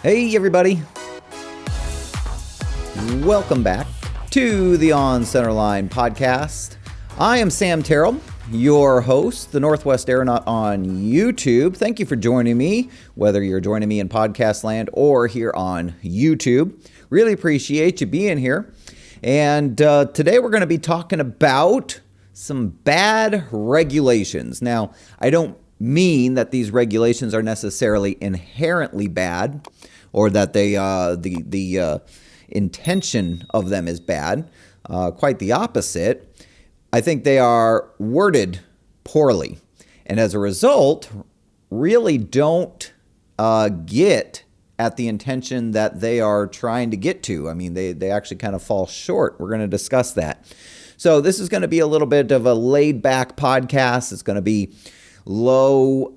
Hey everybody, welcome back to the On Centerline podcast. I am Sam Terrell, your host, the Northwest Aeronaut on YouTube. Thank you for joining me, whether you're joining me in podcast land or here on YouTube. Really appreciate you being here. And today we're going to be talking about some bad regulations. Now, I don't mean that these regulations are necessarily inherently bad or that they the intention of them is bad. Quite the opposite. I think they are worded poorly, and as a result, really don't get at the intention that they are trying to get to. I mean, they actually kind of fall short. We're going to discuss that. So this is going to be a little bit of a laid-back podcast. It's going to be low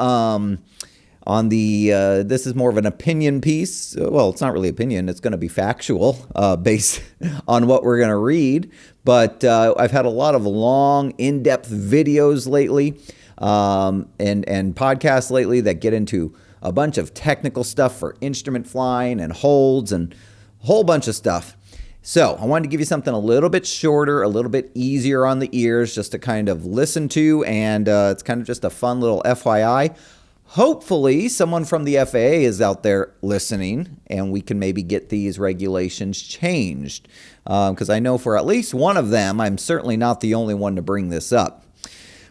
on the, this is more of an opinion piece. Well, it's not really opinion. It's going to be factual based on what we're going to read. But I've had a lot of long, in-depth videos lately and podcasts lately that get into a bunch of technical stuff for instrument flying and holds and a whole bunch of stuff. So I wanted to give you something a little bit shorter, a little bit easier on the ears just to kind of listen to. And it's kind of just a fun little FYI. Hopefully someone from the FAA is out there listening and we can maybe get these regulations changed. Because I know for at least one of them, I'm certainly not the only one to bring this up.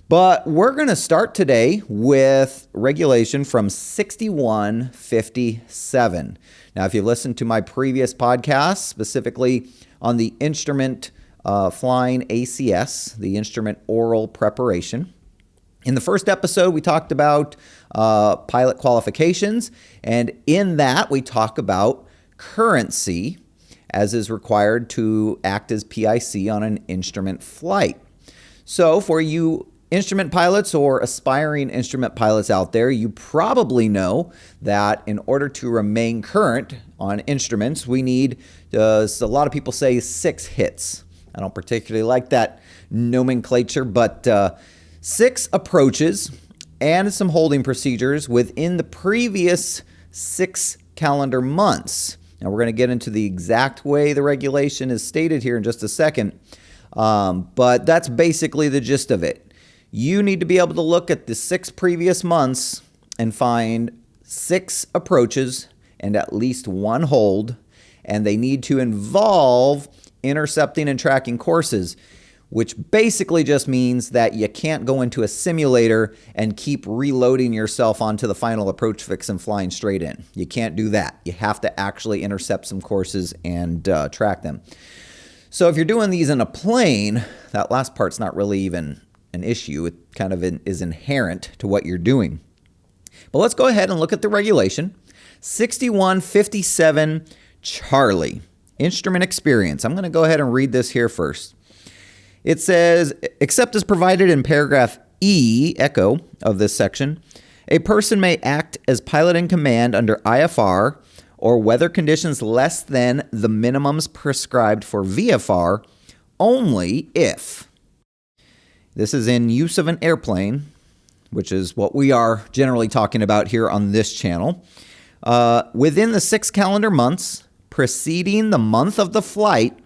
But we're going to start today with regulation from 6157. Now, if you've listened to my previous podcast, specifically on the instrument flying ACS, the instrument oral preparation, in the first episode, we talked about pilot qualifications, and in that, we talk about currency as is required to act as PIC on an instrument flight. So for you instrument pilots or aspiring instrument pilots out there, you probably know that in order to remain current on instruments, we need, a lot of people say 6 hits. I don't particularly like that nomenclature, but 6 approaches and some holding procedures within the previous 6 calendar months. Now we're going to get into the exact way the regulation is stated here in just a second, but that's basically the gist of it. You need to be able to look at the 6 previous months and find 6 approaches and at least 1 hold, and they need to involve intercepting and tracking courses, which basically just means that you can't go into a simulator and keep reloading yourself onto the final approach fix and flying straight in. You can't do that. You have to actually intercept some courses and track them. So if you're doing these in a plane, that last part's not really even an issue. It kind of is inherent to what you're doing. But let's go ahead and look at the regulation. 6157 Charlie, instrument experience. I'm going to go ahead and read this here first. It says, except as provided in paragraph E, echo, of this section, a person may act as pilot in command under IFR or weather conditions less than the minimums prescribed for VFR only if. This is in use of an airplane, which is what we are generally talking about here on this channel. Within the 6 calendar months preceding the month of the flight,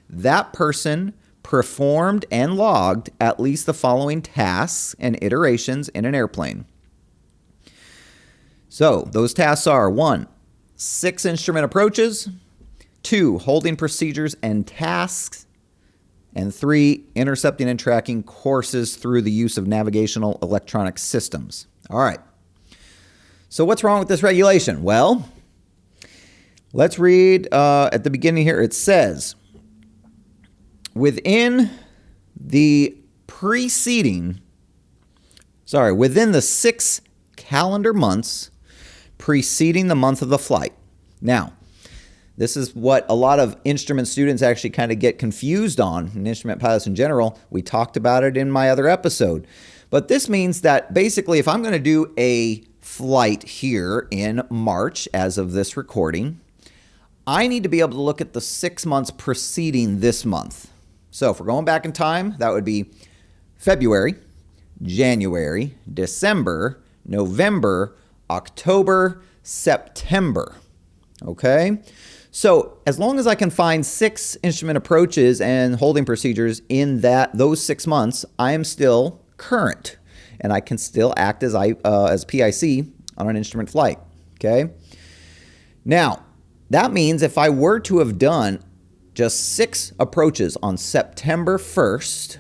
that person performed and logged at least the following tasks and iterations in an airplane. So those tasks are 1, 6 instrument approaches, 2, holding procedures and tasks, and 3, intercepting and tracking courses through the use of navigational electronic systems. All right. So what's wrong with this regulation? Well, let's read at the beginning here. It says, within the 6 calendar months preceding the month of the flight. Now, this is what a lot of instrument students actually kind of get confused on, and instrument pilots in general. We talked about it in my other episode. But this means that basically if I'm going to do a flight here in March as of this recording, I need to be able to look at the 6 months preceding this month. So if we're going back in time, that would be February, January, December, November, October, September. Okay. So as long as I can find 6 instrument approaches and holding procedures in those 6 months, I am still current, and I can still act as PIC on an instrument flight. Okay. Now, that means if I were to have done just 6 approaches on September 1st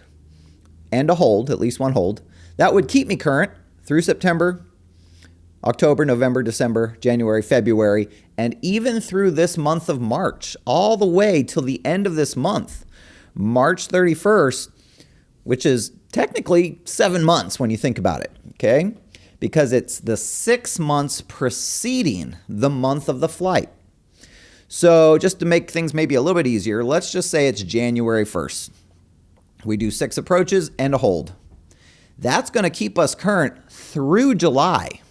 and a hold, at least one hold, that would keep me current through September, October, November, December, January, February, and even through this month of March, all the way till the end of this month, March 31st, which is technically 7 months when you think about it, okay? Because it's the 6 months preceding the month of the flight. So just to make things maybe a little bit easier, let's just say it's January 1st. We do 6 approaches and a hold. That's going to keep us current through July.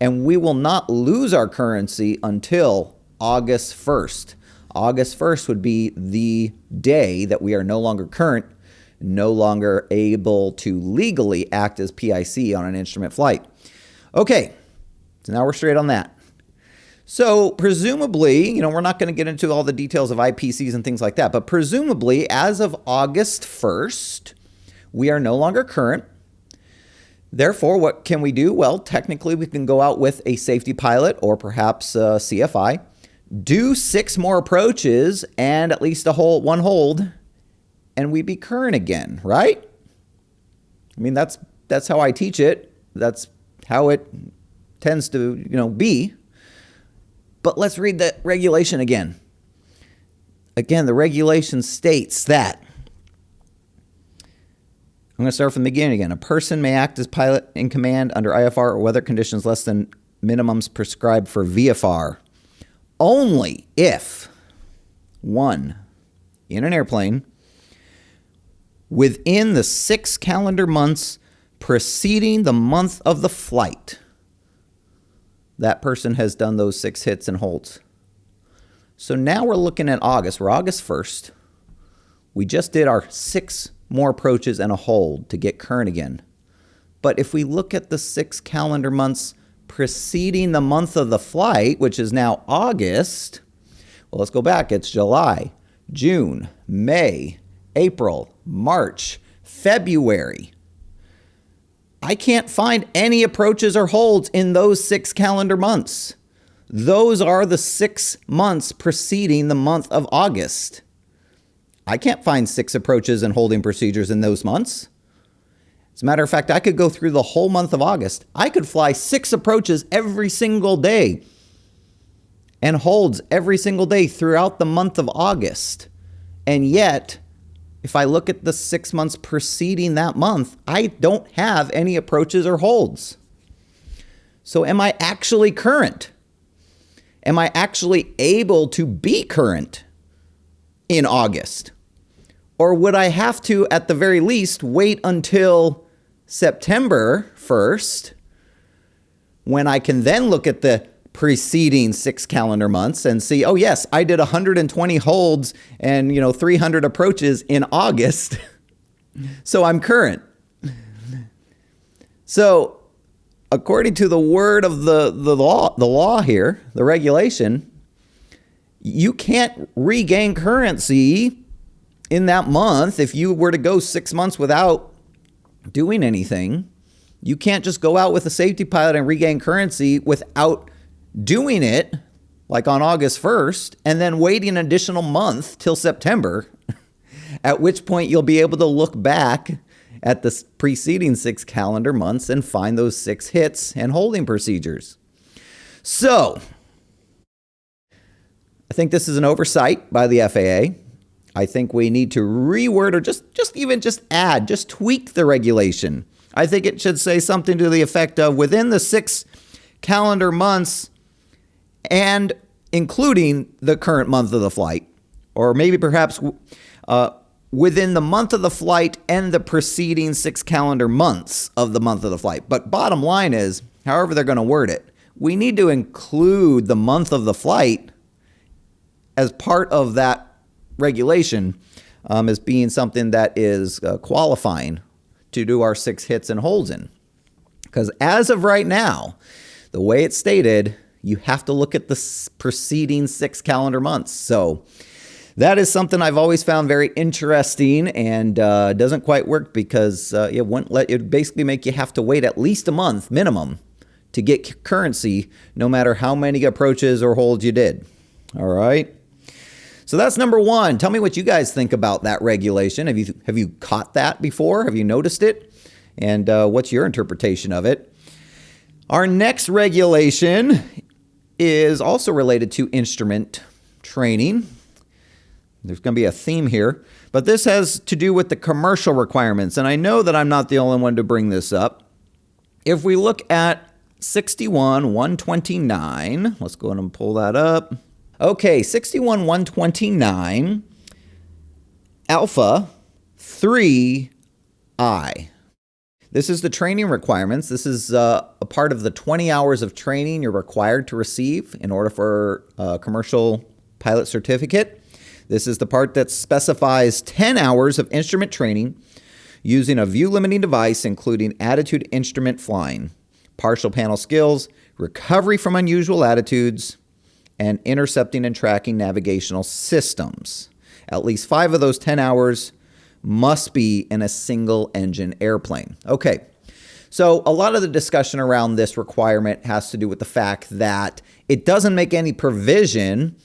And we will not lose our currency until August 1st. August 1st would be the day that we are no longer current, no longer able to legally act as PIC on an instrument flight. Okay, so now we're straight on that. So presumably, we're not going to get into all the details of IPCs and things like that, but presumably as of August 1st, we are no longer current. Therefore, what can we do? Well, technically, we can go out with a safety pilot or perhaps a cfi, do 6 more approaches and at least one hold, and we'd be current again, right? I mean, that's how I teach it. That's how it tends to, be. But let's read the regulation again. Again, the regulation states that, I'm going to start from the beginning again. A person may act as pilot in command under IFR or weather conditions less than minimums prescribed for VFR only if, 1, in an airplane, within the 6 calendar months preceding the month of the flight, that person has done those 6 hits and holds. So now we're looking at August. We're August 1st. We just did our 6 more approaches and a hold to get current again. But if we look at the 6 calendar months preceding the month of the flight, which is now August, well, let's go back. It's July, June, May, April, March, February. I can't find any approaches or holds in those 6 calendar months. Those are the 6 months preceding the month of August. I can't find 6 approaches and holding procedures in those months. As a matter of fact, I could go through the whole month of August. I could fly 6 approaches every single day and holds every single day throughout the month of August. And yet, if I look at the 6 months preceding that month, I don't have any approaches or holds. So am I actually current? Am I actually able to be current in August? Or would I have to, at the very least, wait until September 1st, when I can then look at the preceding 6 calendar months and see, oh yes, I did 120 holds and 300 approaches in August, so I'm current. So according to the word of the law here, the regulation, you can't regain currency in that month. If you were to go 6 months without doing anything, you can't just go out with a safety pilot and regain currency without doing it, like on August 1st, and then waiting an additional month till September, at which point you'll be able to look back at the preceding 6 calendar months and find those 6 hits and holding procedures. So, I think this is an oversight by the FAA. I think we need to reword or just tweak the regulation. I think it should say something to the effect of within the 6 calendar months and including the current month of the flight, or maybe perhaps within the month of the flight and the preceding 6 calendar months of the month of the flight. But bottom line is, however they're going to word it, we need to include the month of the flight as part of that regulation as being something that is qualifying to do our 6 hits and holds in. Because as of right now, the way it's stated, You have to look at the preceding 6 calendar months. So that is something I've always found very interesting, and doesn't quite work because it basically make you have to wait at least a month minimum to get currency, no matter how many approaches or holds you did. All right. So that's number one. Tell me what you guys think about that regulation. Have you caught that before? Have you noticed it? And what's your interpretation of it? Our next regulation is also related to instrument training. There's going to be a theme here, but this has to do with the commercial requirements. And I know that I'm not the only one to bring this up. If we look at 61-129, let's go ahead and pull that up. Okay, 61-129, alpha 3i. This is the training requirements. This is a part of the 20 hours of training you're required to receive in order for a commercial pilot certificate. This is the part that specifies 10 hours of instrument training using a view-limiting device, including attitude instrument flying, partial panel skills, recovery from unusual attitudes, and intercepting and tracking navigational systems. At least 5 of those 10 hours must be in a single-engine airplane. Okay, so a lot of the discussion around this requirement has to do with the fact that it doesn't make any provision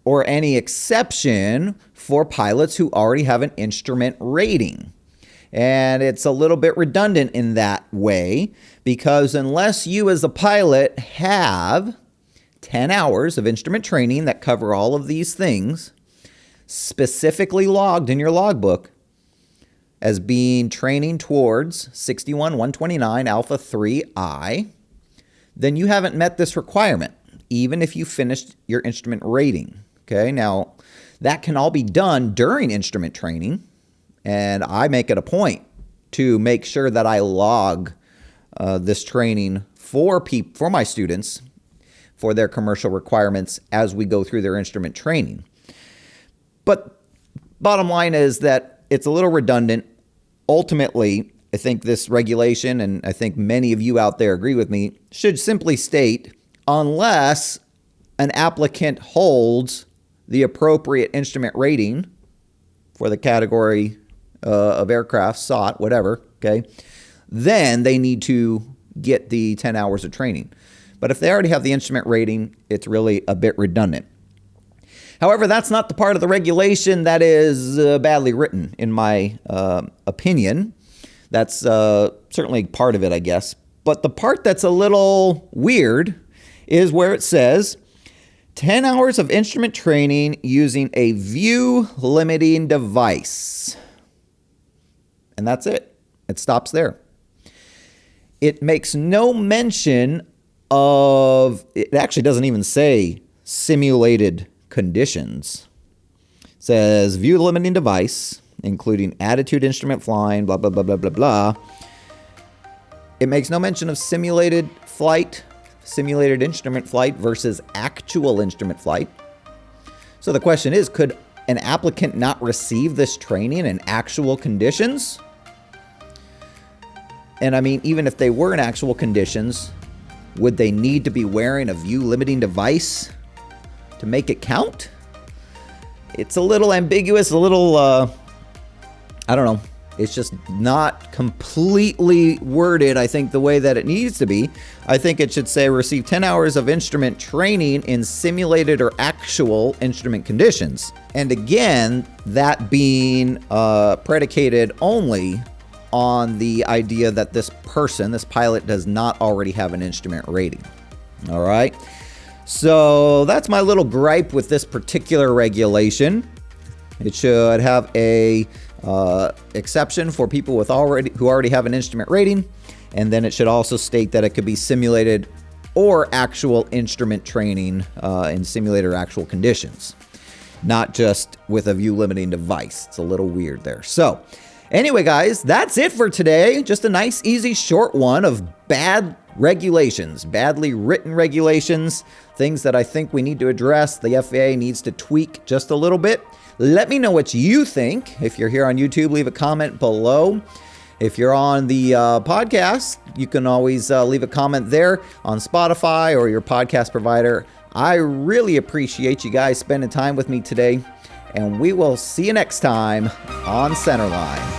or any exception for pilots who already have an instrument rating. And it's a little bit redundant in that way, because unless you as a pilot have 10 hours of instrument training that cover all of these things, specifically logged in your logbook as being training towards 61-129 Alpha 3I, then you haven't met this requirement, even if you finished your instrument rating. Okay, now that can all be done during instrument training, and I make it a point to make sure that I log this training for my students for their commercial requirements as we go through their instrument training. But bottom line is that it's a little redundant. Ultimately, I think this regulation, and I think many of you out there agree with me, should simply state, unless an applicant holds the appropriate instrument rating for the category of aircraft sought, whatever, okay, then they need to get the 10 hours of training. But if they already have the instrument rating, it's really a bit redundant. However, that's not the part of the regulation that is badly written, in my opinion. That's certainly part of it, I guess. But the part that's a little weird is where it says 10 hours of instrument training using a view-limiting device. And that's it. It stops there. It makes no mention of, it actually doesn't even say simulated conditions. It says view-limiting device, including attitude instrument flying, blah, blah, blah, blah, blah, blah. It makes no mention of simulated flight, simulated instrument flight versus actual instrument flight. So the question is, could an applicant not receive this training in actual conditions? And I mean, even if they were in actual conditions, would they need to be wearing a view limiting device to make it count? It's a little ambiguous, a little, I don't know. It's just not completely worded, I think, the way that it needs to be. I think it should say receive 10 hours of instrument training in simulated or actual instrument conditions. And again, that being predicated only on the idea that this person, this pilot, does not already have an instrument rating. All right. So that's my little gripe with this particular regulation. It should have a exception for people who already have an instrument rating, and then it should also state that it could be simulated or actual instrument training in simulated or actual conditions, not just with a view limiting device. It's a little weird there. So anyway, guys, that's it for today. Just a nice, easy, short one of bad regulations, badly written regulations, things that I think we need to address. The FAA needs to tweak just a little bit. Let me know what you think. If you're here on YouTube, leave a comment below. If you're on the podcast, you can always leave a comment there on Spotify or your podcast provider. I really appreciate you guys spending time with me today, and we will see you next time on Centerline.